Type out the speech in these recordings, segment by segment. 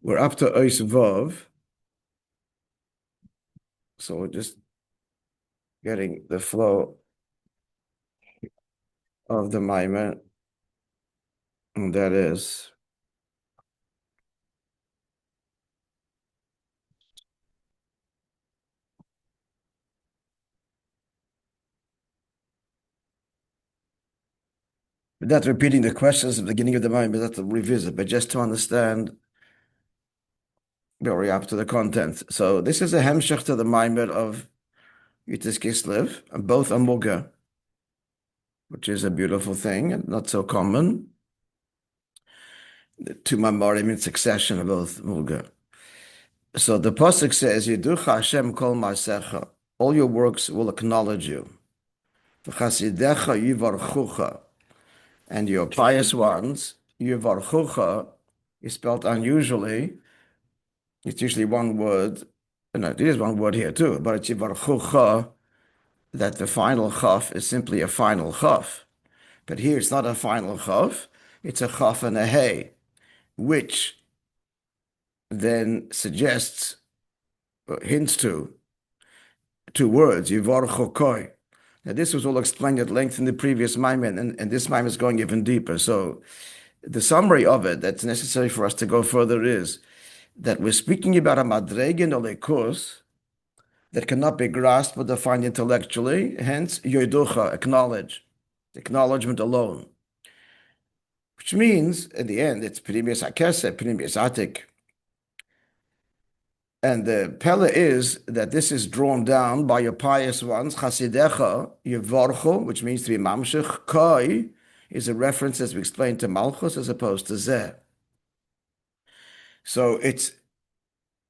We're up to Ois Vav. So we're just getting the flow of the Maimon. And that is not repeating the questions at the beginning of the Maimon, but that's to revisit, but just to understand where we're up to the content. So this is a hemshech to the Maimon of Yitzis Kislev, and both are Muga, which is a beautiful thing and not so common. The two Maimarim in succession are both Muga. So the Pasuk says, Yiducha Hashem kol ma'asecha, all your works will acknowledge you. V'chasidecha yivarchucha, and your pious ones, yivarchucha, is spelled unusually. It's usually one word. No, it is one word here too, but it's yivarchucha, that the final chaf is simply a final chaf. But here it's not a final chaf, it's a chaf and a hey, which then suggests, hints to, two words, yivarchukoi. Now this was all explained at length in the previous Maimon, and this Maimon is going even deeper. So the summary of it that's necessary for us to go further is that we're speaking about a madregen olekus that cannot be grasped or defined intellectually, hence yoiducha, acknowledge, acknowledgement alone. Which means, in the end, it's Pnimius HaKesed, Pnimius Atik. And the Pele is that this is drawn down by your pious ones, Chasidecha, Yevorcho, which means to be Mamshech, Koi, is a reference, as we explained, to Malchus as opposed to Zeh. So it's,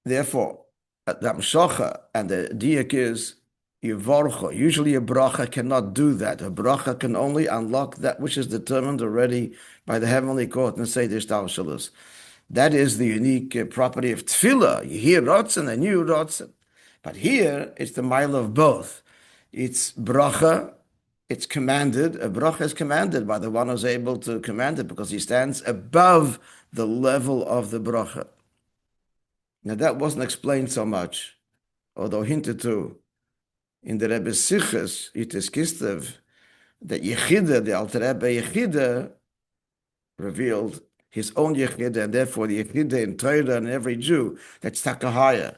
therefore, the Amshocha and the Diak is Yevorcho. Usually a bracha cannot do that. A bracha can only unlock that which is determined already by the heavenly court and say this Shalus. That is the unique property of tefillah. You hear rotzen and you rotzen. But here, it's the mile of both. It's bracha, it's commanded. A bracha is commanded by the one who's able to command it because he stands above the level of the bracha. Now that wasn't explained so much, although hinted to in the Rebbe's Siches, Yitzis Kislev, that Yechida, the Alter Rebbe Yechida, revealed his own Yechida, and therefore the Yechida in Torah and every Jew, that's taka higher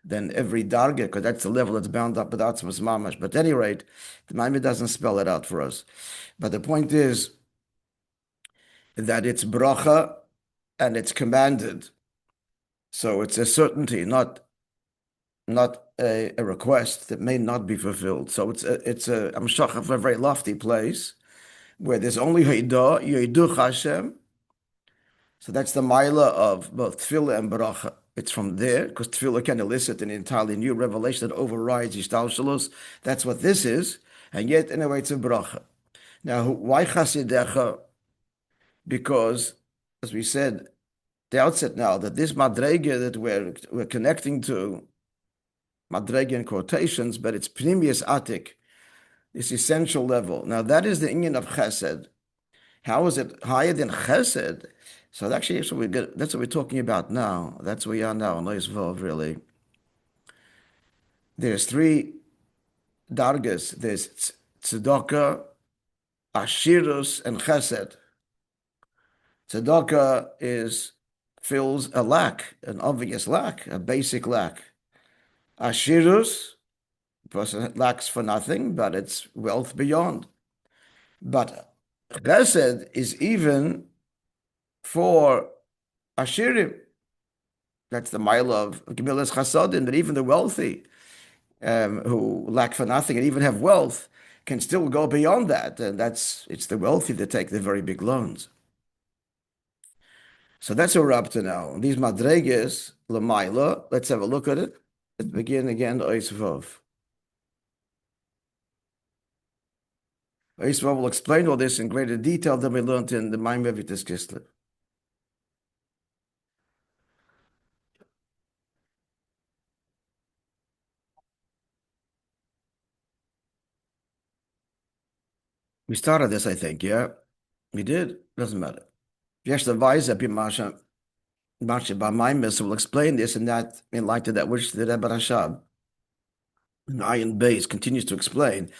than every Darga, because that's the level that's bound up with Atzmas Mamash. But at any rate, the Maimon doesn't spell it out for us. But the point is that it's bracha and it's commanded. So it's a certainty, not a request that may not be fulfilled. So it's a Amshach of a very lofty place where there's only Haidah, Yiduch Hashem. So that's the Maila of both Tefillah and Baracha. It's from there, because Tefillah can elicit an entirely new revelation that overrides Yishtal. That's what this is, and yet, in a way, it's a Baracha. Now, why Chasidecha? Because, as we said, the outset now, that this Madrege that we're connecting to, Madrege in quotations, but it's Pnimius Atik, this essential level. Now, that is the Inyan of Chesed. How is it higher than Chesed? So actually, that's what we're talking about now. That's where we are now, in Ois Vav, really. There's three dargas. There's tzedakah, ashirus, and chesed. Tzedakah fills a lack, an obvious lack, a basic lack. Ashirus, the person lacks for nothing, but it's wealth beyond. But chesed is even for Ashirim. That's the mile of Gemilas Chasadim, that even the wealthy who lack for nothing and even have wealth can still go beyond that. And it's the wealthy that take the very big loans. So that's what we're up to now. These Madreges, Lamaila, let's have a look at it. Let's begin again, Ois Vav. Ois Vav will explain all this in greater detail than we learned in the Moishe Kislev. We started this, I think, yeah? We did? Doesn't matter. Yesh the Vaiza Pimasha. Rashi by Maimis will explain this in light of that which the Rebbe Rashab in Ayin Beis continues to explain.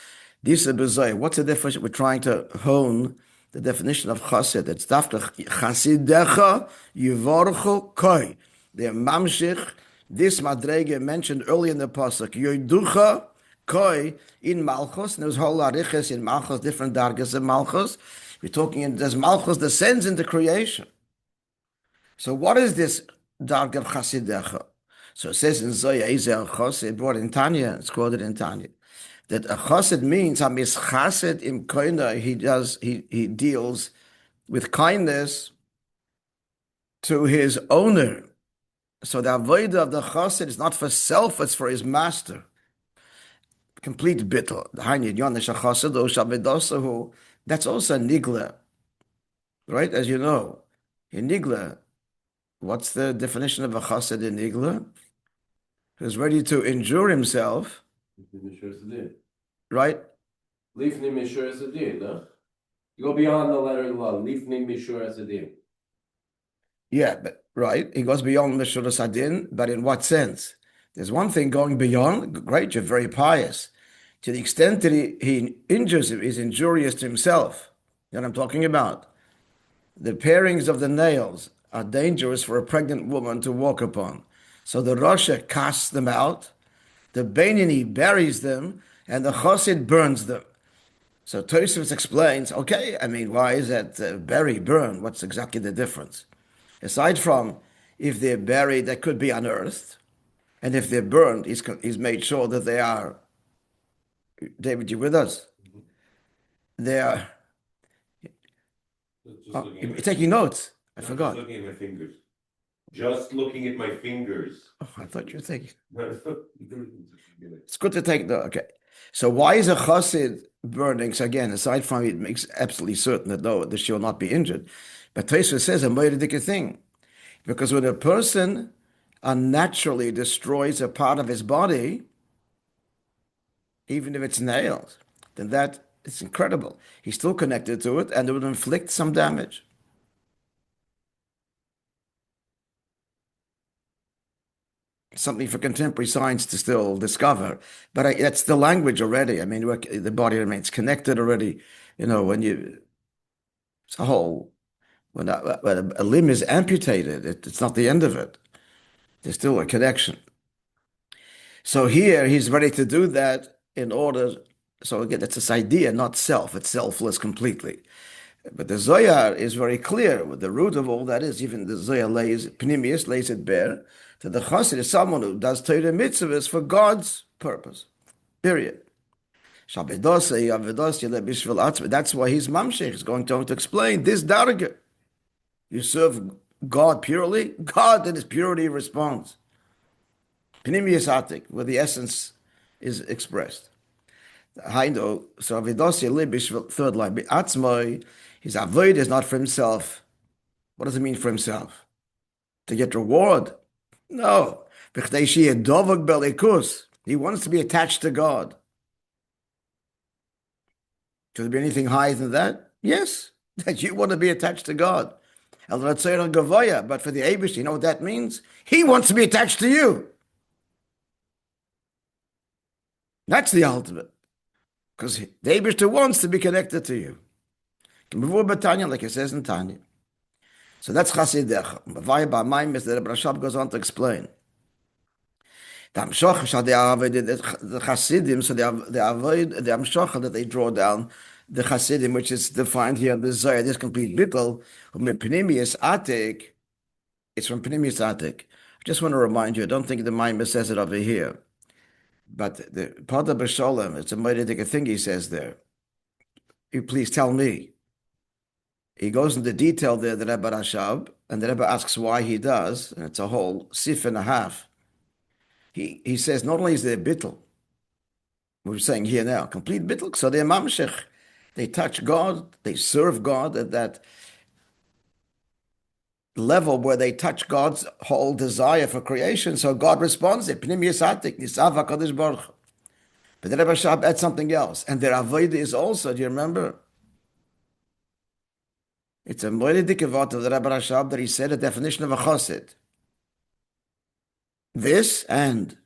This is Bezai. What's the difference? We're trying to hone the definition of chassid. It's dafka chasidecha yivorchu koi. The mamshich, this madrege mentioned early in the pasuk, yoiducha koi in malchus. And there's whole ariches in malchus, different dargas in malchus. We're talking, there's malchus descends into creation. So what is this darg of chasidecha? So it says in Zoya, Ezel Chosid, brought in Tanya, it's quoted in Tanya, that a chosid means a mischasid im koina. He deals with kindness to his owner. So the avodah of the chosid is not for self; it's for his master. Complete bittul. That's also nigla, right? As you know, in nigla, what's the definition of a chosid in nigla? Who's ready to endure himself, right? Lifnim mishur esadim, no? You go beyond the letter of the law. Lifnim mishur esadim. Yeah, but right. He goes beyond mishur esadim, but in what sense? There's one thing going beyond. Great, you're very pious. To the extent that he injures him, is injurious to himself. You know what I'm talking about? The parings of the nails are dangerous for a pregnant woman to walk upon. So the Rasha casts them out, the Beinoni buries them, and the Chosid burns them. So Tosfos explains, okay, I mean, why is that bury, burn? What's exactly the difference? Aside from if they're buried, they could be unearthed, and if they're burned, he's made sure that they are. David, you with us? They are. You're taking notes. I forgot. Just looking at my fingers. Just looking at my fingers. Oh, I thought you were thinking. It's good to take note. Okay. So why is a chassid burning? So again, aside from it makes absolutely certain that no, that she will not be injured. But Tosfos says a moedic thing. Because when a person unnaturally destroys a part of his body, even if it's nails, then that is incredible. He's still connected to it and it would inflict some damage. Something for contemporary science to still discover, but that's the language already. I mean, the body remains connected already. You know, it's a whole. When a limb is amputated, it's not the end of it. There's still a connection. So here he's ready to do that in order. So again, it's this idea, not self. It's selfless completely. But the Zohar is very clear. What the root of all that is, even the Zohar Pnimius lays it bare, that the chassid is someone who does Torah mitzvahs for God's purpose. Period. That's why his mamshech is going to explain this darga. You serve God purely, God in his purity responds. Pnimius atik, where the essence is expressed. So third line, his avoid is not for himself. What does it mean for himself? To get reward? No. He wants to be attached to God. Should there be anything higher than that? Yes, that you want to be attached to God. But for the Abish, you know what that means? He wants to be attached to you. That's the ultimate. Because the Abish wants to be connected to you. Like it says in Tanya. So that's Chasidecha. The Rebbe Rashab goes on to explain. The Chasidim, so the Amshocha that they draw down, the Chasidim, which is defined here in the Zohar, this complete bittul, Pnimius atik, it's from Pnimius atik. I just want to remind you, I don't think the Maimah says it over here, but the Pada B'Sholem, it's a moedic thing he says there. You please tell me. He goes into detail there, the Rebbe Rashab, and the Rebbe asks why he does, and it's a whole sif and a half. He says not only is there bittul, we're saying here now, complete bittul, so they're mamshech. They touch God, they serve God at that level where they touch God's whole desire for creation, so God responds it. But the Rebbe Rashab adds something else, and their avodah is also, do you remember? It's a moedic vort of the Rebbe Rashab that he said a definition of a chassid. This and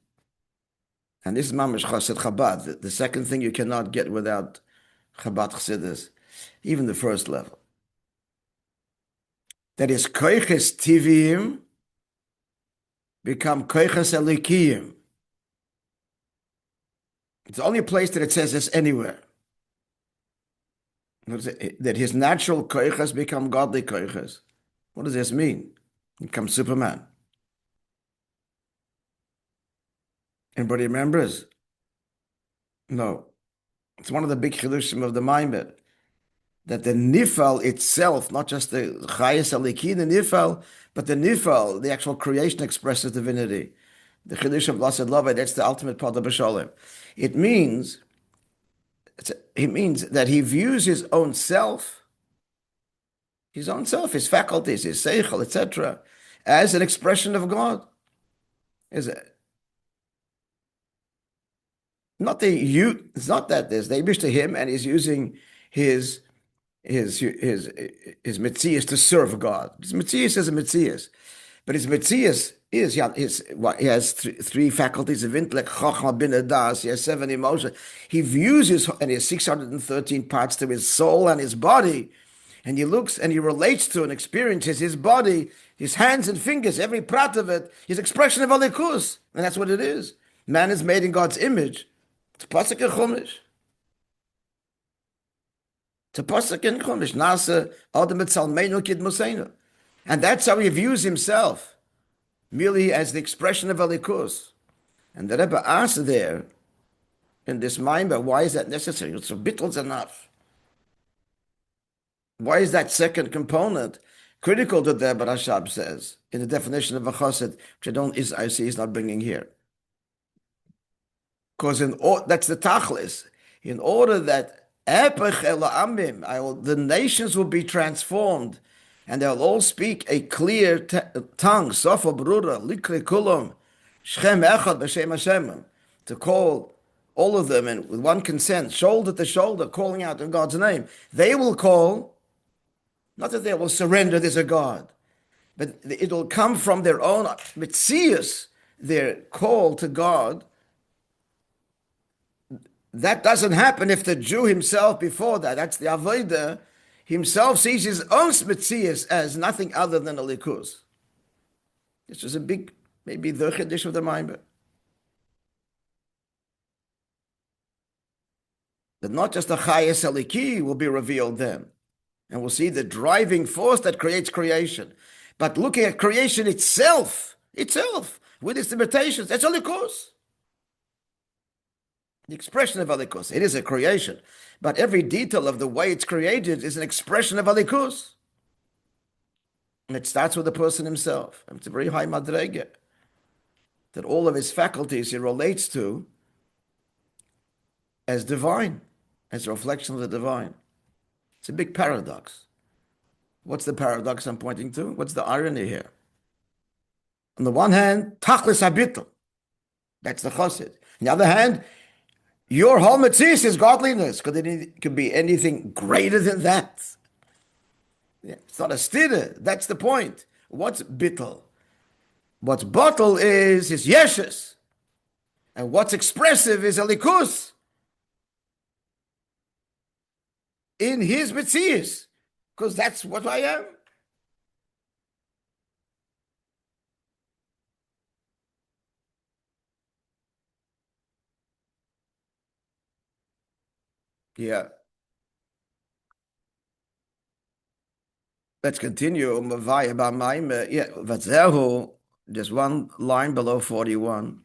this is mamash chassid Chabad. The second thing you cannot get without Chabad chassidus, even the first level. That is koiches tivim become koiches elikiyim. It's the only place that it says this anywhere. That his natural koiches become godly koiches. What does this mean? He becomes Superman. Anybody remembers? No. It's one of the big chidushim of the Maimon, that the nifal itself, not just the chayes aliki, the nifal, but the nifal, the actual creation expresses divinity. The chidush of Lasad Lava, that's the ultimate part of B'Shalem. It means that he views his own self, his faculties, his seichel, etc., as an expression of God. It's not that there's the Ibish to him and he's using his mitzias to serve God. His mitzias is a mitzias, but his mitzias is he has three faculties of intellect, chachma, bin, das. He has 7 emotions. He views his 613 parts to his soul and his body, and he looks and he relates to and experiences his body, his hands and fingers, every part of it, his expression of alikus, and that's what it is. Man is made in God's image. It's pasuk in Chumash. It's a pasuk in Chumash. Nasa Adam etzalmeinu kid museinu, and that's how he views himself, merely as the expression of alikus. And the Rebbe asked there in this Maimon, why is that necessary? It's so bittel's enough. Why is that second component critical to the Rashab says in the definition of a chassid, which I see he's not bringing here? Because that's the tachlis. In order that the nations will be transformed, and they'll all speak a clear tongue, sofa brura, likri kulam, shchem echad b'shem Hashem, to call all of them with one consent, shoulder to shoulder, calling out in God's name. They will call, not that they will surrender there's a God, but it'll come from their own mitzias, their call to God. That doesn't happen if the Jew himself before that's the Avodah, himself sees his own mitzias as nothing other than a likus. This was maybe the chiddush of the Maimon. That not just the chayes eliki will be revealed then, and we'll see the driving force that creates creation. But looking at creation itself, with its limitations, that's a likus. The expression of alikus. It is a creation, but every detail of the way it's created is an expression of alikus. And it starts with the person himself. And it's a very high madrege that all of his faculties he relates to as divine, as a reflection of the divine. It's a big paradox. What's the paradox I'm pointing to? What's the irony here? On the one hand, tachlis habitul. That's the chassid. On the other hand, your whole mitzvah is godliness. Could be anything greater than that. Yeah, it's not a stira. That's the point. What's bittul? What's bottle is his yeshes. And what's expressive is alikus. In his mitzvahs. Because that's what I am. Yeah. Let's continue. Yeah, Vatzehu, just one line below 41.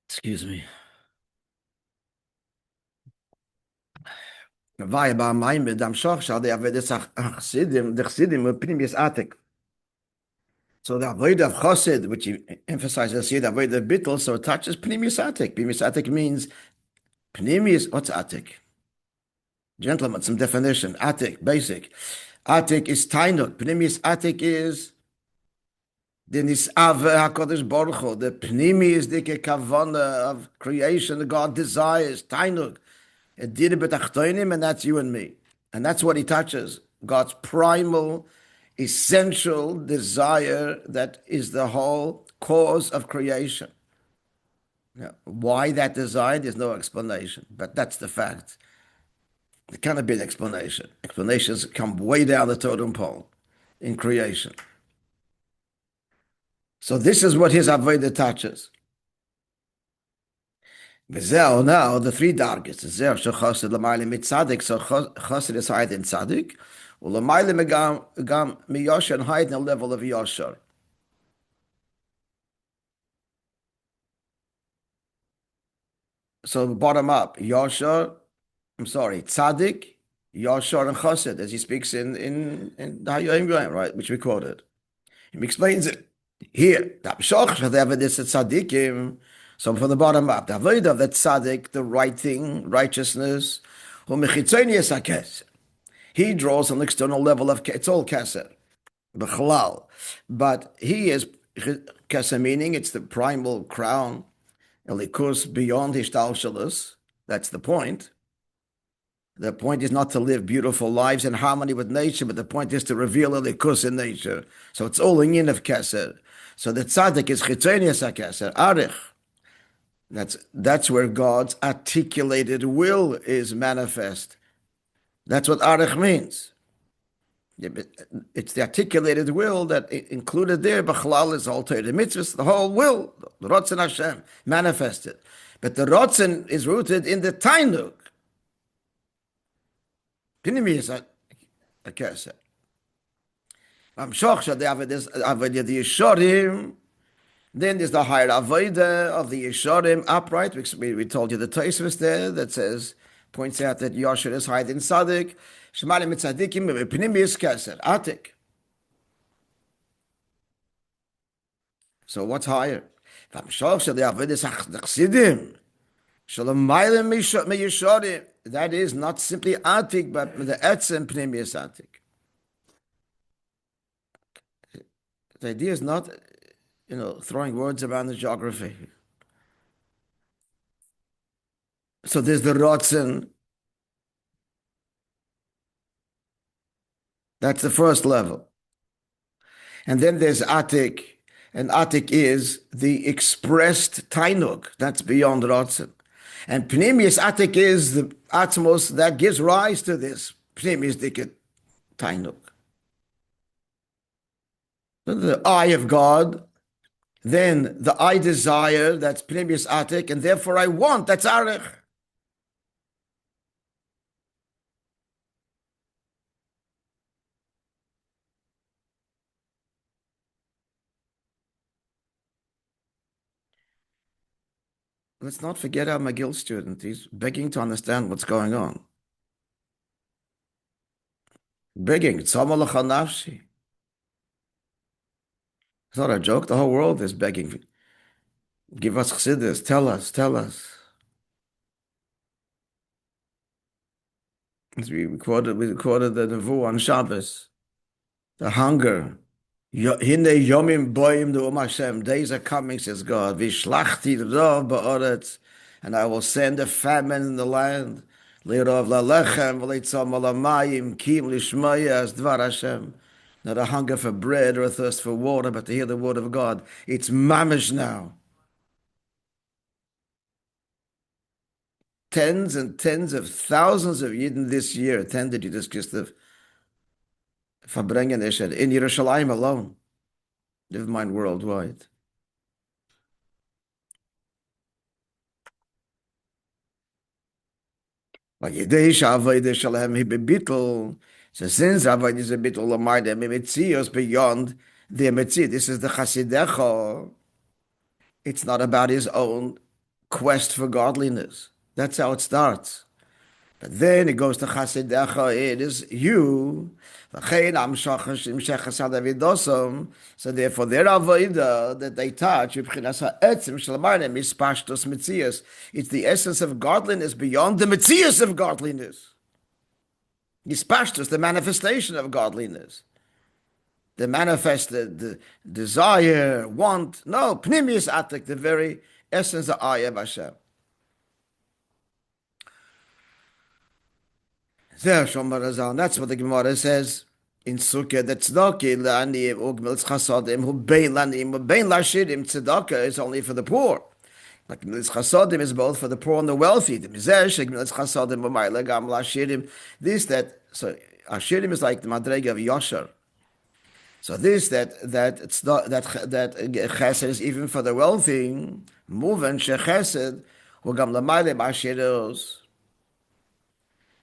Excuse me. Vaya ba Maimon, dam shoch shal de avedes chasidim, de chasidim pnimis atik. So the avodah of chassid, which he emphasizes here, the avodah of bittul, so it touches pnimis atik. Pnimis atik means pnimis. What's atik? Gentlemen, some definition. Atik, basic. Atik is tainuk. Pnimis atik is the nisave hakodesh baruch hu. The pnimi is the kavana of creation. The God desires tainuk. And that's you and me. And that's what he touches, God's primal, essential desire that is the whole cause of creation. Now, why that desire, there's no explanation, but that's the fact. There cannot be an explanation. Explanations come way down the totem pole in creation. So this is what his avodah touches. Now the three dargis. So chassid is higher than tzaddik. U'lamayla megam miyosher and higher than the level of yosher. So bottom up, tzaddik, yosher, and chassid, as he speaks in the Hayom Yom, right, which we quoted. He explains it here. So from the bottom up, the avodah of that tzaddik, the right thing, righteousness, he draws on the external level of, it's all keser, but he is keser, meaning it's the primal crown, elikus, beyond hishtalshalus. That's the point. The point is not to live beautiful lives in harmony with nature, but the point is to reveal elikus in nature. So it's all inyan of keser. So the tzaddik is chitzonius keser, arich. That's where God's articulated will is manifest. That's what arich means. It's the articulated will that included there. B'chalal is all Torah mitzvahs, the whole will, the rotzen Hashem manifested. But the rotzen is rooted in the tainuk. Pinimi is a keser. Then there's the higher avodah of the Yeshorim upright. We told you the Tosfos there that says, points out that Yosher is higher than Tzaddik. Shemalim mitzadikim b'pnimi is keser, atik. So what's higher? That is not simply atik, but the etzem pnimi is atik. The idea is not, throwing words around the geography. So there's the rotzen. That's the first level. And then there's atik. And atik is the expressed tainuk. That's beyond rotzen. And pnimius atik is the atmos that gives rise to this pnimius diket tainuk. The eye of God, then the I desire, that's pnimius atik, and therefore I want, that's arich. Let's not forget our McGill student. He's begging to understand what's going on. Begging. It's not a joke. The whole world is begging. Give us chassidus. Tell us. As we quoted the nevu on Shabbos. The hunger. Hine yomim boim du'um Hashem. Days are coming, says God. Vishlachti rov ba'oretz. And I will send a famine in the land. Lirov lalechem v'leitzom alamayim kim lishmaya as dvar Hashem. Not a hunger for bread or a thirst for water, but to hear the word of God. It's mamish now. Tens and tens of thousands of Yidden this year attended Yiddish Kislev Verbringen in Yerushalayim alone. Never mind worldwide. So since Avodah is a bittul l'mayda mitzios beyond their mitzvah, this is the chasidecha. It's not about his own quest for godliness. That's how it starts. But then it goes to chasidecha. It is you. So therefore, their avodah that they touch, it's the essence of godliness beyond the mitzias of godliness. Yispashtus, the manifestation of godliness. The manifested the desire, want. No, pnimius atik, the very essence of I of Hashem. That's what the Gemara says in Sukkah. That tzedakah la'aniyim ugmil chasadim hu bein la'aniyim hu bein la'shirim. Tzedakah is only for the poor. Like gmilas chasadim is both for the poor and the wealthy. The mizeh shegmilas chasadim b'mayla gam la'shirim. This that so ashirim is like the madrega of yosher. So this that chesed is even for the wealthy. Muven shechesed hu gam la'mayla b'ashiros.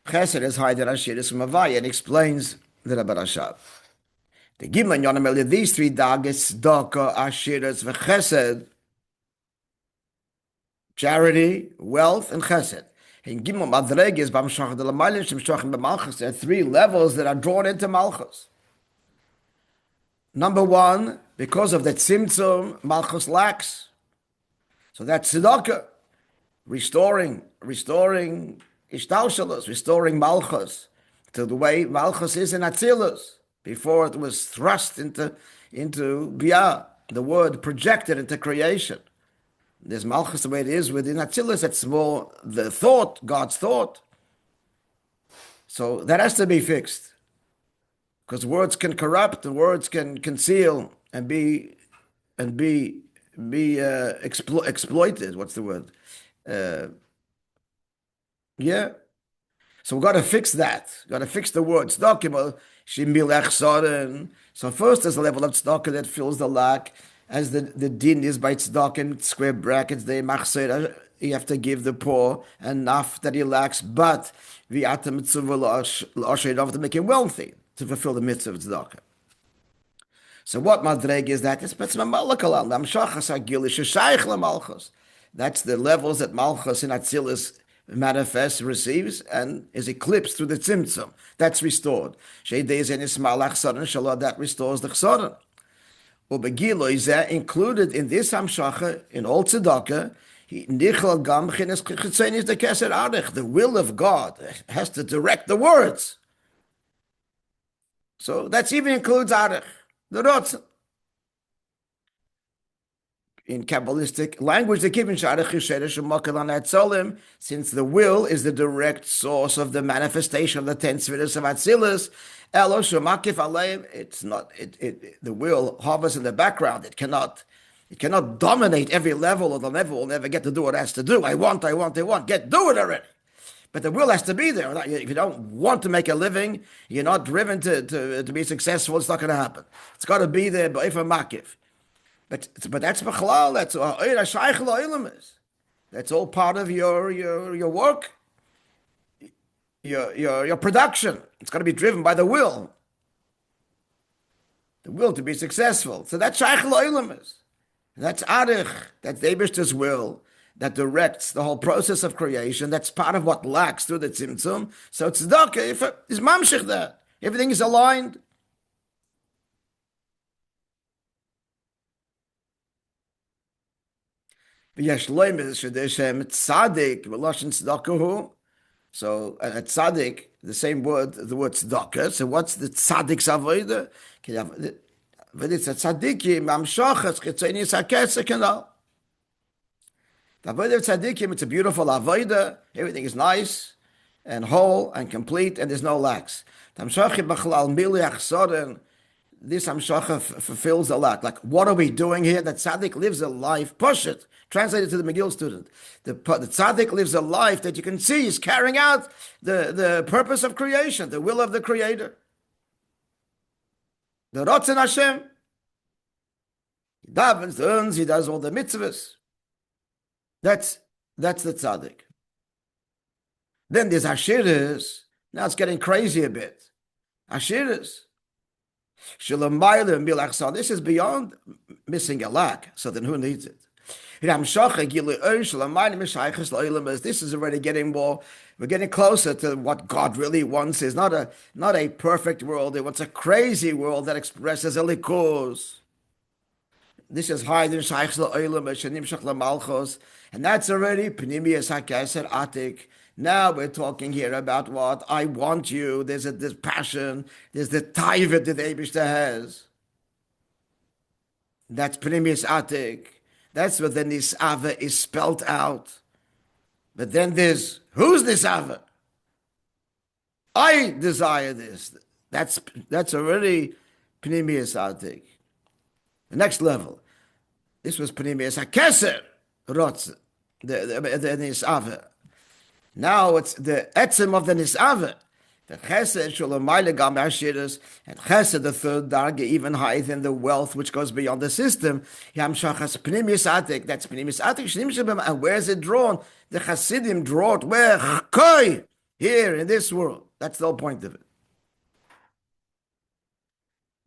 Chesed is higher than Ashiris from Havaya, and explains the Rabbi Rashab. The Gimel and Yonamelli, these three dagas, Tzedakah, Ashiris, Chesed, charity, wealth, and Chesed. In Gimel Madregis, Bamshach de Lamalim, Shemshachim B'Malchus, there are three levels that are drawn into Malchus. Number one, because of that Tzimtzum, Malchus lacks. So that's Tzedakah, restoring Ishtalshalos, restoring Malchus to the way Malchus is in Atzilus, before it was thrust into Biyah, the word projected into creation. There's Malchus the way it is within Atzilus, it's more the thought, God's thought. So that has to be fixed. Because words can corrupt, the words can conceal and be exploited. What's the word? Yeah. So we've got to fix that. Got to fix the word tzedakah. So first there's a level of tzedakah that fills the lack, as the din is by tzedakah in square brackets. You have to give the poor enough that he lacks, but we have to make him wealthy to fulfill the mitzvah of tzedakah. So what madreg is that? That's the levels that Malchus in Atzilus manifests, receives, and is eclipsed through the tzimtzum. That's restored. That restores the chsaron. Ubegilo is included in this hamshacha, in all tzedakah. The will of God has to direct the words. So that even includes arich, the rotzen. In Kabbalistic language, since the will is the direct source of the manifestation of the 10 Sfiros of Atzilus, it's not. The will hovers in the background. It cannot dominate every level, or the level will never get to do what it has to do. I want. Do it already. But the will has to be there. If you don't want to make a living, you're not driven to be successful. It's not going to happen. It's got to be there. But that's b'chalal. That's all part of your work, your production. It's got to be driven by the will to be successful. So that's shaykh lo'ilam is. That's arich. That's the Eibishter's will that directs the whole process of creation. That's part of what lacks through the tzimtzum. So tzedakah is mamshich that. Everything is aligned. So a tzaddik, the same word, the word tzedakah. So what's the tzaddik's avodah? But it's a tzaddikim, amshachas, chitzonis hakesek and all. The avodah of tzaddikim, it's a beautiful avodah. Everything is nice and whole and complete, and there's no lacks. Tamshachim b'chalal miliach soren. This Hamshacha fulfills a lot. Like, what are we doing here? The tzaddik lives a life, push it, translate it to the McGill student. The tzaddik lives a life that you can see is carrying out the purpose of creation, the will of the Creator. The Rotzen Hashem. He davens, learns, he does all the mitzvahs. That's the tzaddik. Then there's Ashiris. Now it's getting crazy a bit. Ashiris. This is beyond missing a lack. So then who needs it? This is already getting more. We're getting closer to what God really wants. Is not a perfect world. It wants a crazy world that expresses a likus. This is higher than and that's already Pnimiyas HaKeser Atik. Now we're talking here about what I want you. There's this passion. There's the taiva that the Eibishter has. That's Pnimiyas Atik. That's where the Nisava is spelt out. But then there's, who's Nisava? I desire this. That's already Pnimius Atik. The next level. This was Pnimius HaKeser, Rotz, the Nisave. Now it's the etzem of the Nisave. The Chesed Shulamayla Gam Ashiras, and Chesed, the third darga, even higher than the wealth which goes beyond the system. Yam Shachas Pnimius Atik. That's Pnimius Atik. And where is it drawn? The Hasidim draw it where? Chakoi, here in this world. That's the whole point of it.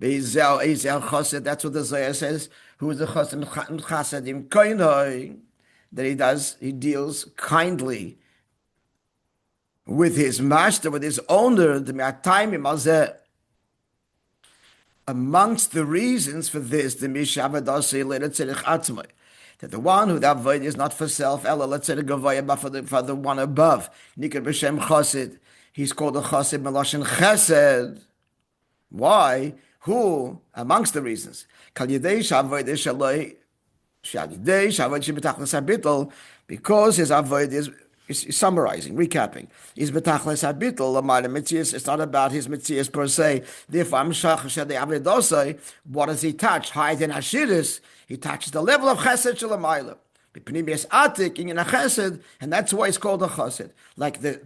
That's what the Zohar says. Who is the Chasadim Koinoi? That he deals kindly with his master, with his owner, amongst the reasons for this, the that the one who that void is not for self, but for the one above. He's called a Chosid Meloshen Chesed. Why? Who? Amongst the reasons. Because his avoid is summarizing, recapping. Is betachles habitul l'mayla mitzias. It's not about his mitzias per se. Therefore, what does he touch? Higher than ashiris, he touches the level of chesed shelamayla. B'pnimius atik in a chesed, and that's why it's called a chesed. Like the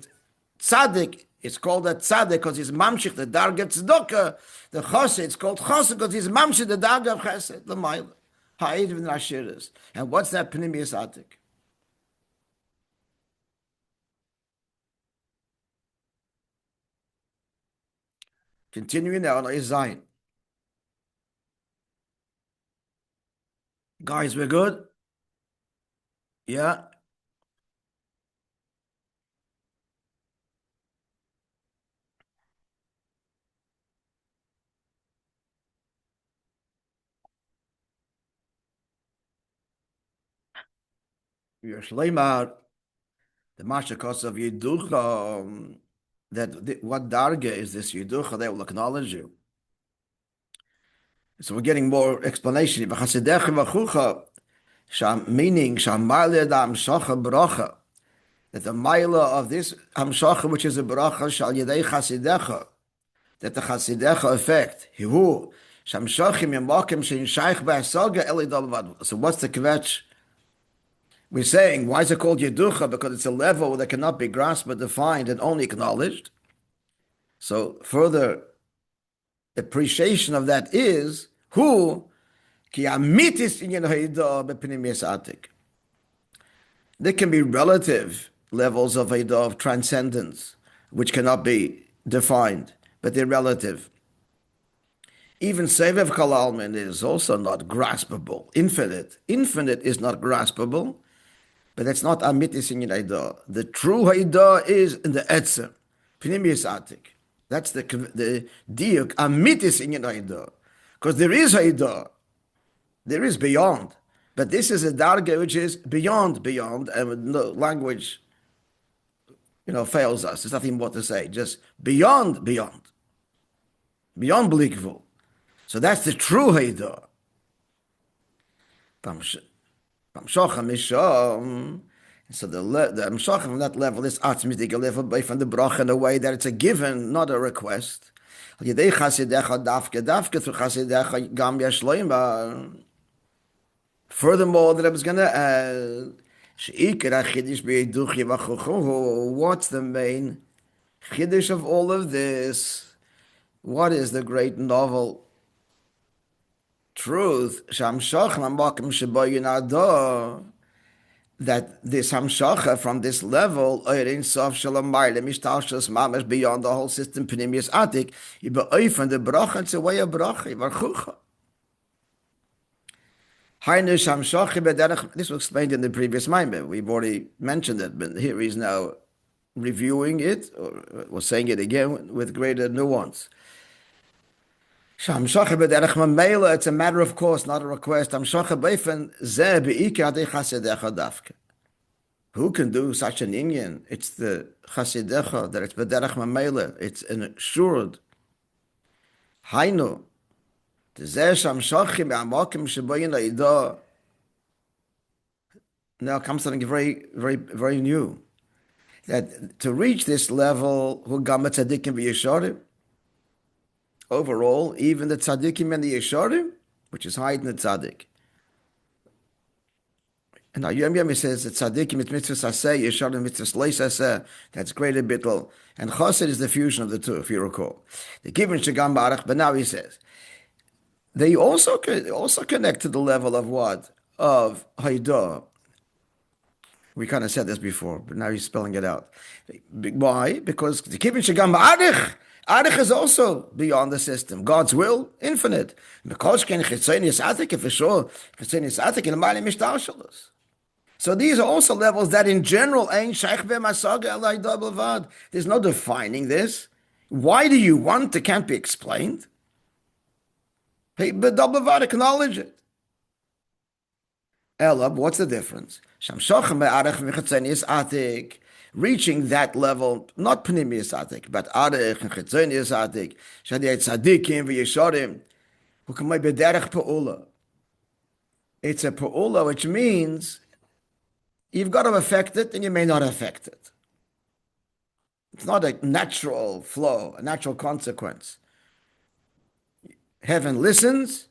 tzaddik, it's called a tzaddik because he's mamshich the darga tzedakah. The chesed, it's called chesed because he's mamshich the darga of chesed l'mayla. Higher than ashiris. And what's that pnimius atik? Continuing now on Zayin. Guys, we're good? Yeah? You're Shleimar, the Mashakos of Yiducha, what darga is this Yiducha? They will acknowledge you. So we're getting more explanation. Meaning, that the Maila of this Hamshacha, which is a Bracha, Shal Yedei Chasidecha, that the Chasidecha effect, Hihu, Shamshachim Yamakim Shein Shaykh Ba'asaga Eli Dalvad. So what's the kvetch? We're saying, why is it called Yeducha? Because it's a level that cannot be grasped but defined and only acknowledged. So further appreciation of that is, who? Ki amitis inyan ha'ida b'pnimius atik. There can be relative levels of ha'ida, of transcendence, which cannot be defined, but they're relative. Even Sevev Kalalman is also not graspable. Infinite is not graspable, but that's not amitis in Haida. The true Haida is in the Etzem, Pnimius Atik. That's the diuk, amitis in Haida. Because there is Haida, there is beyond. But this is a darga which is beyond, and no language, fails us. There's nothing more to say. Just beyond believable. So that's the true Haida. So the Amshach from that level is atzmitik level from the bracha in a way that it's a given, not a request. Furthermore, that I was going to add, what's the main chiddush of all of this? What is the great novel truth? That this hamshacha from this level, beyond the whole system, pnimius atik, the bracha, it's a way of bracha. This was explained in the previous maamar. We've already mentioned it, but here he's now reviewing it, or saying it again with greater nuance. It's a matter of course, not a request. Who can do such an Inyan? It's the Chasidecha, that it's b'derech mamela. It's an assured. Hainu. Now comes something very, very, very new. that to reach this level, hu gam tzaddikim v'yesharim, overall, even the tzaddikim and the yesharim, which is higher than the tzaddik. And now Yom Yom says that tzaddikim is mitzvah saseh, yesharim mitzvah leis saseh. That's greater bittul. And chassid is the fusion of the two, if you recall. The given shagam barach, but now he says, they also connect to the level of what? Of haidah. We kind of said this before, but now he's spelling it out. Why? Because the kibbutz shagam ba'arich. Arich is also beyond the system. God's will, infinite. Because ken chitzonius atik, for sure, chitzonius atik in the mali mishtarshalos. So these are also levels that in general ain't shaykh b'masaga elai dabavad. There's no defining this. Why do you want? It can't be explained. Hey, but dabavad, acknowledge it. Elab, what's the difference? Reaching that level, not Pnimius Atik, but Arech and Chetzonius Atik, Shadiyat Tzadikim v'Yesharim, who can be Derech Pa'ula. It's a Pa'ula, which means you've got to affect it and you may not affect it. It's not a natural flow, a natural consequence. Heaven listens,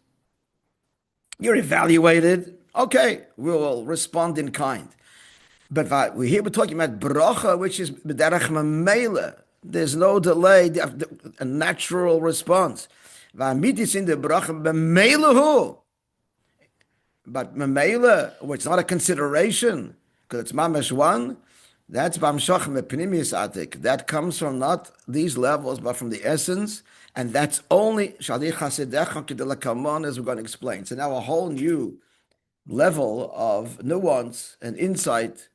you're evaluated. Okay, we will respond in kind. But we're talking about bracha, which is b'derech mamela. There's no delay, a natural response. V'amitis in the bracha b'meilahu. But mamela, which is not a consideration, because it's mamash one, that's b'amshach mepnimius atik. That comes from not these levels, but from the essence, and that's only shali chasidecha kedela kamon, as we're going to explain. So now a whole new level of nuance and insight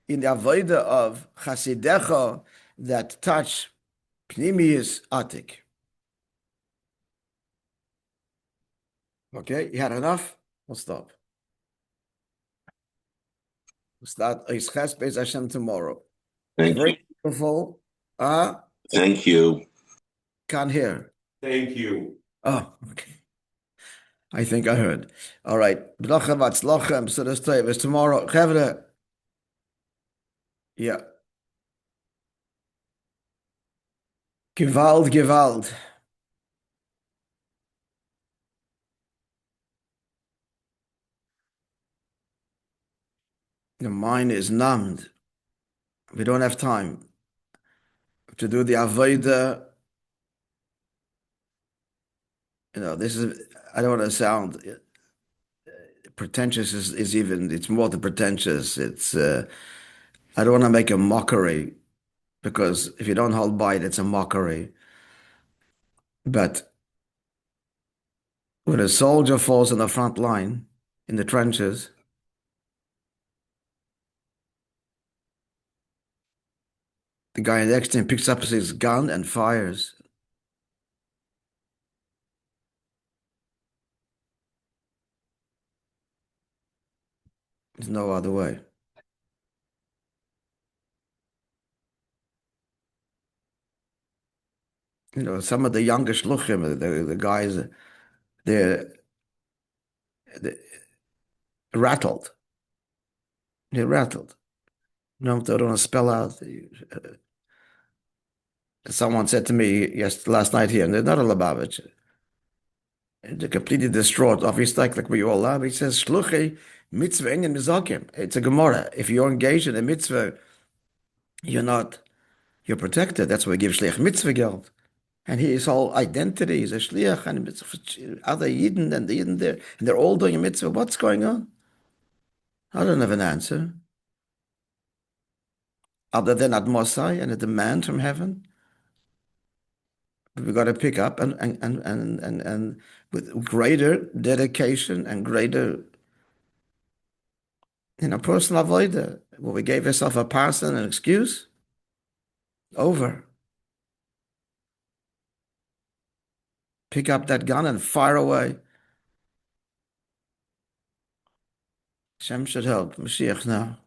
in the avodah of chasidecha that touch pnimius atik. Okay, you had enough? We'll stop. We'll start Eisches Beis Hashem tomorrow. Thank Very you. beautiful. Thank you. Can't hear. Thank you. Oh, okay. I think I heard. All right. Bracha v'atzlochem. So this time is tomorrow. Chevre. Yeah. Gewalt, Gewalt. The mind is numbed. We don't have time to do the avodah. You know, this is, I don't want to sound pretentious, is even, it's more than pretentious. It's, I don't want to make a mockery, because if you don't hold by it, it's a mockery. But when a soldier falls in the front line, in the trenches, the guy next to him picks up his gun and fires. There's no other way. You know, some of the younger shluchim, the guys, they're rattled. They're rattled. You know, they don't want to spell out. Someone said to me last night here, and they're not a Lubavitch. They're completely distraught. Obviously, like we all are. He says, Shluchi, mitzvah Inyan mizakim. It's a Gemara. If you're engaged in a mitzvah, you're protected. That's why we give shliach mitzvah geld. And his whole identity is a shliach and other Yidden and the Yidden there, and they're all doing a mitzvah. What's going on? I don't have an answer. Other than Admosai and a demand from heaven. We've got to pick up and with greater dedication and greater, personal avodah. Well, we gave ourselves a pass and an excuse. Over. Pick up that gun and fire away. Hashem should help. Mashiach now.